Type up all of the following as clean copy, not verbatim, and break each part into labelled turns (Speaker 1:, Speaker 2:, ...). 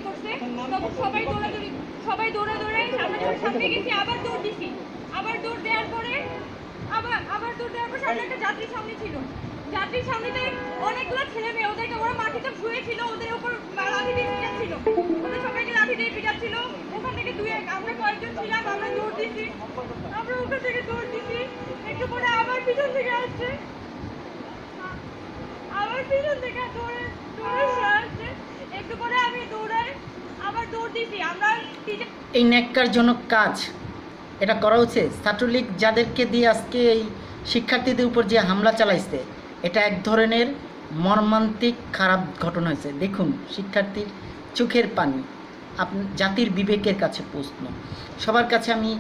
Speaker 1: করছে, তখন সবাই দৌড়ে আমরা সামনে গেছি, আবার দৌড় দিছি। আবার দৌড় দেওয়ার পরে সামনে একটা যাত্রীর সামনে ছিল। যাত্রীর সামনেতে অনেকগুলো ছেলে মেয়ে, ওদেরকে ওরা মাটিতে শুয়েছিল, ওদের উপর লাঠি দিয়ে পিটাচ্ছিল, ওদের সবাইকে লাঠি দিয়ে পিটাচ্ছিল। ওখান থেকে আমরা কয়েকজন ছিলাম, আমরা দৌড় দিছি, আমরা ওখান থেকে দৌড় দিছি। একটু পরে আবার পিছন থেকে আসছে, আবার পিছন থেকে দৌড়ে আসছে। একটু পরে আমি দৌড়াই আবার দৌড় দিছি। আমরা
Speaker 2: এই ন্যাক্কারজনক কাজ এটা করা উচিত। ছাত্রলীগ যাদেরকে দিয়ে আজকে এই শিক্ষার্থীদের উপর যে হামলা চালাইছে, এটা এক ধরনের মর্মান্তিক খারাপ ঘটনা হয়েছে। দেখুন, শিক্ষার্থীর চোখের পানি, জাতির বিবেকের কাছে প্রশ্ন। সবার কাছে আমি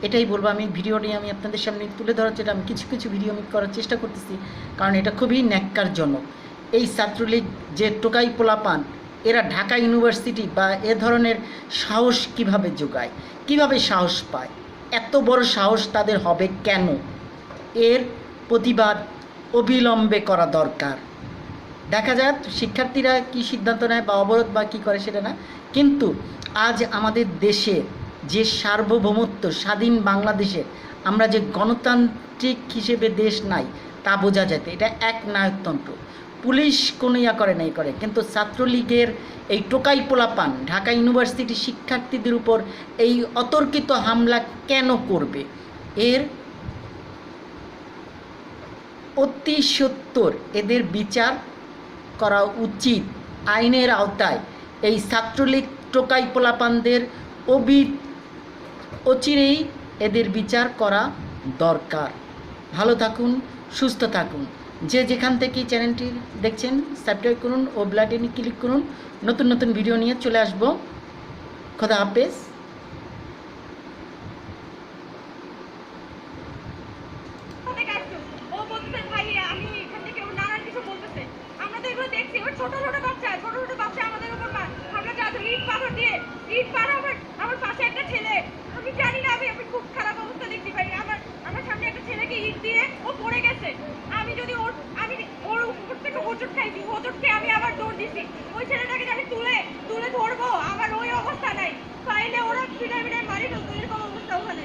Speaker 2: এটাই বলবো, আমি ভিডিওটি আমি আপনাদের সামনে তুলে ধরার জন্য আমি কিছু ভিডিও আমি করার চেষ্টা করতেছি, কারণ এটা খুবই ন্যাক্কারজনক। এই ছাত্রলীগ যে টোকাই পোলাপান, এরা ঢাকা ইউনিভার্সিটি বা এ ধরনের সাহস কিভাবে যোগায়, কিভাবে সাহস পায়, এত বড় সাহস তাদের হবে কেন? এর প্রতিবাদ অবিলম্বে করা দরকার। দেখা যাক শিক্ষার্থীরা কি সিদ্ধান্ত নেয় বা অবরোধ বা কী করে সেটা না, কিন্তু আজ আমাদের দেশে যে সার্বভৌমত্ব, স্বাধীন বাংলাদেশে আমরা যে গণতান্ত্রিক হিসেবে দেশ নাই তা বোঝা যেত। এটা এক নায়কতন্ত্র, পুলিশ কোনো করে, কিন্তু ছাত্রলীগের এই টোকাই পোলাপান ঢাকা ইউনিভার্সিটি শিক্ষার্থীদের উপর এই অতর্কিত হামলা কেন করবে? এর অতি সত্বর এদের বিচার করা উচিত। আইনের আওতায় এই ছাত্রলীগ টোকাই পোলাপানদের অচিরেই এদের বিচার করা দরকার। ভালো থাকুন, সুস্থ থাকুন। যে যেখান থেকে চ্যানেলটি দেখছেন সাবস্ক্রাইব করুন ও বেল আইকনে ক্লিক করুন। নতুন ভিডিও নিয়ে চলে আসব। খোদা হাফেজ।
Speaker 1: ছোট বাচ্চা আমাদের উপর হামলা চালাচ্ছে, ইট পাথর আমার পাশে একটা ছেলে, আমি জানি না, আমি খুব খারাপ অবস্থা দেখতে পাই। আমার সামনে একটা ছেলেকে ইট দিয়ে ও পড়ে গেছে। আমি ওর উপর থেকে হোঁচট খাইছি, হোঁচট খেয়ে আমি আবার দৌড় দিছি। ওই ছেলেটাকে আমি তুলে ধরবো, আমার ওই অবস্থা নাই। ফাইলে ওরা পিটাই মারি ফেলতো, এরকম অবস্থা ওখানে।